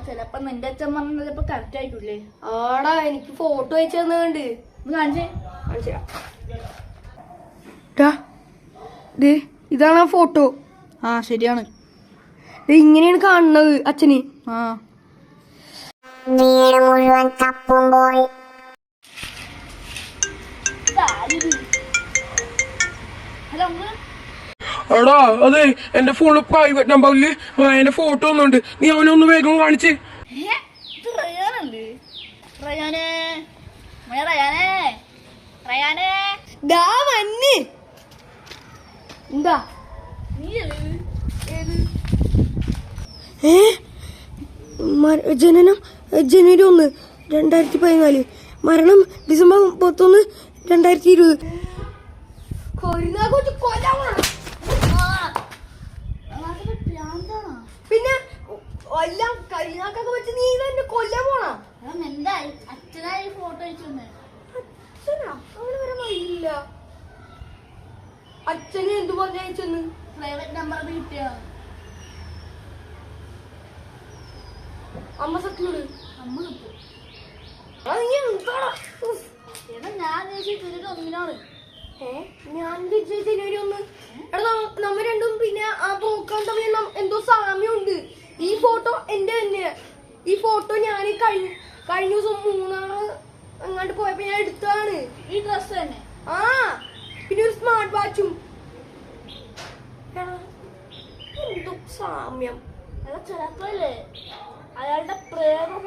ചെലപ്പോ നിന്റെ അച്ഛൻ പറഞ്ഞ ചിലപ്പോ കറക്റ്റ് ആയിട്ടില്ലേ? ആടാ എനിക്ക് ഫോട്ടോ അയച്ചു തന്നുണ്ട്. ഇതാണ് ആ ഫോട്ടോ. ആ ശരിയാണ്. ഇങ്ങനെയാണ് കാണുന്നത് അച്ഛന്. ആ മുഴുവൻ തപ്പുമ്പോൾ എടാ അതെ എന്റെ ഫോണില് പ്രൈവറ്റ് നമ്പറില് എന്റെ ഫോട്ടോ ഒന്നുണ്ട്. നീ അവനൊന്ന് വേഗം കാണിച്ച്. എന്താ ജനനം ജനുവരി 1, 2014. മരണം ഡിസംബർ 31, 2020. പിന്നെ എല്ലാം കരിനാക്കൊക്കെ വെച്ച് നീ തന്നെ കൊല്ലാൻ പോണാ? എന്തായി അച്ഛനായി ഫോട്ടോ അയച്ചു. അച്ഛനാ അവന് വരെ വഴിയില്ല. അച്ഛന് എന്തു പറഞ്ഞ അയച്ചെന്ന്? പ്രൈവറ്റ് നമ്പർ കിട്ടിയ അമ്മ സത്യോട് അമ്മ കിട്ടും. ഞാൻ തിരിച്ചു ഒന്നിനാണ്. ഞാൻ ജനുവരി 1. എടാ നമ്മ രണ്ടും പിന്നെ ആ പോക്കാൻ തമ്മിൽ എന്തോ സാമ്യമുണ്ട്. ഈ ഫോട്ടോ എന്റെ തന്നെ. ഈ ഫോട്ടോ ഞാൻ കഴിഞ്ഞ ദിവസം 3 അങ്ങാണ്ട് പോയപ്പോ ഞാൻ എടുത്തതാണ്. ഈ ഡ്രസ് തന്നെ. ആ പിന്നെ ഒരു സ്മാർട്ട് വാച്ചും. എന്തോ സാമ്യം. അല്ല ചിലപ്പോല്ലേ അയാളുടെ പ്രേമം.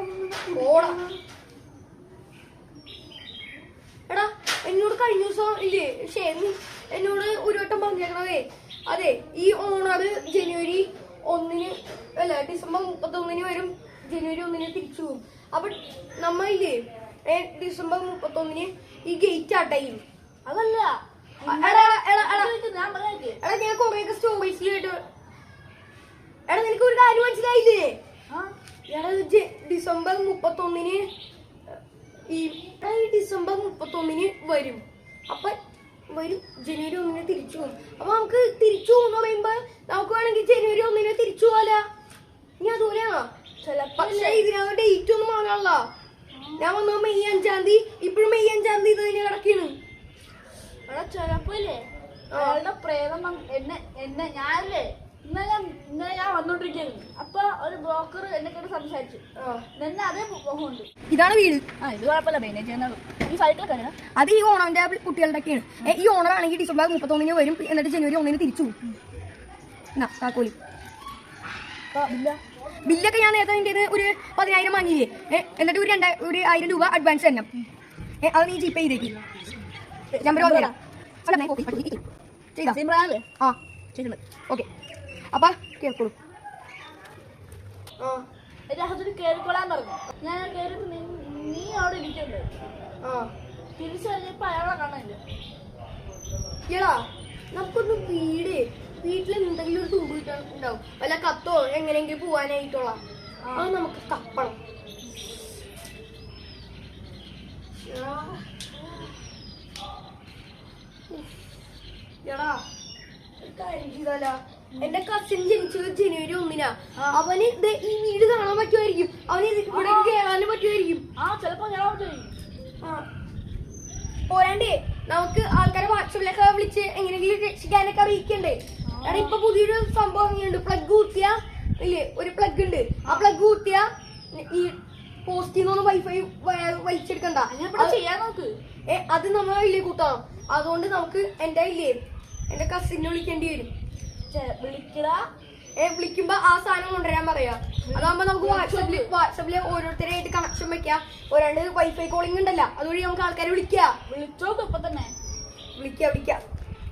എടാ എന്നോട് കഴിഞ്ഞ ദിവസം ഇല്ലേ എന്നോട് ഒരു വട്ടം പറഞ്ഞേക്കണതേ, അതെ ഈ ഓണർ ജനുവരി 1 അല്ല ഡിസംബർ 31 വരും, ജനുവരി 1 തിരിച്ചു പോകും. അപ്പൊ നമ്മ ഇല്ലേ ഡിസംബർ 31 ഈ ഗേറ്റ് അടയും. അതല്ല എടാ ഞാൻ കൊറേയൊക്കെ സ്റ്റോറീസിൽ കേട്ടു. എടാ നിനക്ക് ഒരു കാര്യം മനസ്സിലായില്ലേ? എടാ ഡിസംബർ 31 ഈ ഡിസംബർ 31 വരും. അപ്പൊ വരും ജനുവരി 1 തിരിച്ചു പോകും. അപ്പൊ നമുക്ക് തിരിച്ചു പോകുന്ന പറയുമ്പോ നമുക്ക് വേണമെങ്കിൽ ജനുവരി 1 തിരിച്ചു പോവാല. ഇനി അതുപോലെയാണോ? പക്ഷെ ഇതിനകത്ത് ഡേറ്റ് ഒന്നും മാറാനുള്ള. ഞാൻ വന്നത് മെയ് 5-ാം തീയതി. ഇപ്പോഴും മെയ് 5-ാം തീയതി തന്നെ കിടക്കാണ്. അവിടെ ചിലപ്പോ ഇല്ലേ അയാളുടെ പ്രേതം എന്നെ ഞാനല്ലേ ഇന്നലെ ഞാൻ വന്നോണ്ടിരിക്കുന്നു. അപ്പൊ ഒരു ബ്രോക്കർ എന്നെ കൊണ്ട് സംസാരിച്ചു. എന്നെ അതേ മുഖമുണ്ട്. ഇതാണ് വീട്. ഇത് കുഴപ്പമില്ല. മെയിൻ ചെയ്യുന്നത് ഈ സൈക്കിളൊക്കെ അത് ഈ ഓണറിന്റെ കുട്ടികളുടെ ഒക്കെയാണ്. ഈ ഓണർ ആണെങ്കിൽ ഡിസംബർ 31 വരും, എന്നിട്ട് ജനുവരി 1 തിരിച്ചു പോകും. താക്കോലി ബില്ലൊക്കെ ഞാൻ നേരത്തെ ഒരു 10,000 വാങ്ങിയില്ലേ. എന്നിട്ട് ഒരു 1,000 രൂപ അഡ്വാൻസ് തന്നെ. അത് നീ ജിപേ ചെയ്തേക്ക്. നമ്പർ പറഞ്ഞുതരാം. ആ ചെയ്തിട്ടുണ്ട്. ഓക്കെ അപ്പൊ കേൾക്കോളൂ. രാഹുൽ കേറിക്കൊള്ളാൻ പറഞ്ഞു. ഞാൻ കേറി നീ അവിടെ ഇരിക്കണ്ടേ? തിരിച്ചു കഴിഞ്ഞപ്പോ അയാളെ കാണാനില്ല. എടാ നമുക്കൊന്ന് വീട്ടിൽ എന്തെങ്കിലും ഒരു തുമ്പ് ഉണ്ടാവും, വല്ല കത്തോ എങ്ങനെയെങ്കിലും പോവാനായിട്ടുള്ള. അത് നമുക്ക് തപ്പണം. എടാ എന്റെ കസിൻ ജനിച്ചത് ജനുവരി 1. അവന് ഈ വീട് കാണാൻ പറ്റുമായിരിക്കും. അവന് ഇവിടെ കേറാനും പറ്റുമായിരിക്കും. ചിലപ്പോ പോരാണ്ടേ നമുക്ക് ആൾക്കാരെ വാട്സപ്പിലൊക്കെ വിളിച്ച് എങ്ങനെയെങ്കിലും രക്ഷിക്കാനൊക്കെ അറിയിക്കണ്ടേ. എടാ ഇപ്പൊ പുതിയൊരു സംഭവം ഇങ്ങനെയുണ്ട്. പ്ലഗ് കുത്തിയ ഇല്ലേ, ഒരു പ്ലഗ് ഉണ്ട്. ആ പ്ലഗ് കുത്തിയ ഈ പോസ്റ്റിൽ നിന്നൊന്നും വൈഫൈ വലിച്ചെടുക്കണ്ട. ചെയ്യാൻ നോക്ക്. അത് നമ്മളെ കയ്യിലേക്ക് കൂട്ടാം. അതുകൊണ്ട് നമുക്ക് എന്റെ കസിനെ വിളിക്കേണ്ടി വരും. വിളിക്കുമ്പോ ആ സാധനം കൊണ്ടുവരാൻ പറയാ. അതാകുമ്പോ നമുക്ക് വാട്സപ്പില് ഓരോരുത്തരായിട്ട് കണക്ഷൻ വെക്കാം. ഒരാണ്ട് വൈഫൈ കോളിംഗ് ഉണ്ടല്ലോ, അതുവഴി നമുക്ക് ആൾക്കാരെ വിളിച്ചോക്ക്. ഇപ്പൊ തന്നെ വിളിക്കാം.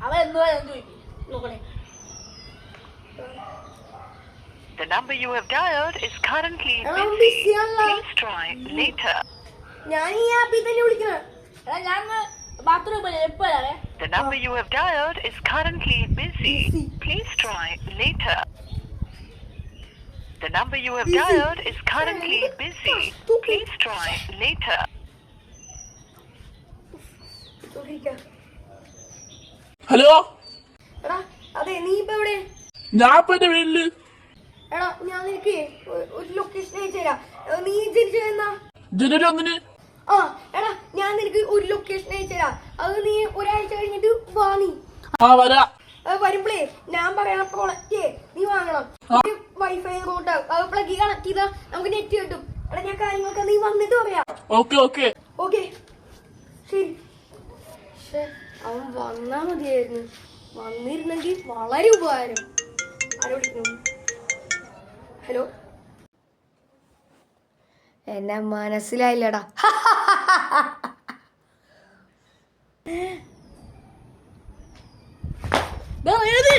അവ എന്തുവാ നോക്കണേ. The number you have dialed is currently busy. Please try later. ഞാൻ ഈ ആപ്പിൽ തന്നെ വിളിക്കണം. ഞാൻ ബാത്റൂമിൽ എപ്പോ വരാവേ? The number you have dialed is currently busy. Please try later. The number you have dialed is currently busy. Please try later. Hello എടാ അതെ നീ ഇപ്പൊ എവിടെ? ഞാൻ ഇപ്പൊ എന്റെ വീട്ടില്. എടാ ഞാൻ നിനക്ക് ഒരു ലൊക്കേഷൻ അയച്ചു തരാം. നീ ജനിച്ചു എന്നാ? ജനുവരി 1 ആ എടാ ഞാൻ നിനക്ക് ഒരു ലൊക്കേഷൻ അയച്ചു തരാം. അത് നീ ഒരാഴ്ച കഴിഞ്ഞിട്ട് വാ. നീ ആ വരാ. വരുമ്പളേ ഞാൻ പറയണ പ്രോഡക്റ്റ് നീ വാങ്ങണം. വൈഫൈ റൂട്ട് അത് പ്ലഗ് കണക്ട് ചെയ്താ നമുക്ക് നെറ്റ് കിട്ടും. എടാ ഞാൻ കാര്യങ്ങളൊക്കെ നീ വന്നിട്ട് പറയാം. ഓക്കെ ഓക്കെ ഓക്കെ ശരി. പക്ഷെ അവൻ വന്നാ മതിയായിരുന്നു. വന്നിരുന്നെങ്കിൽ വളരെ ഉപകാരം. ആരെ വിളിക്കുന്നു? ഹലോ. എന്നെ മനസ്സിലായില്ലടാ. ഏത്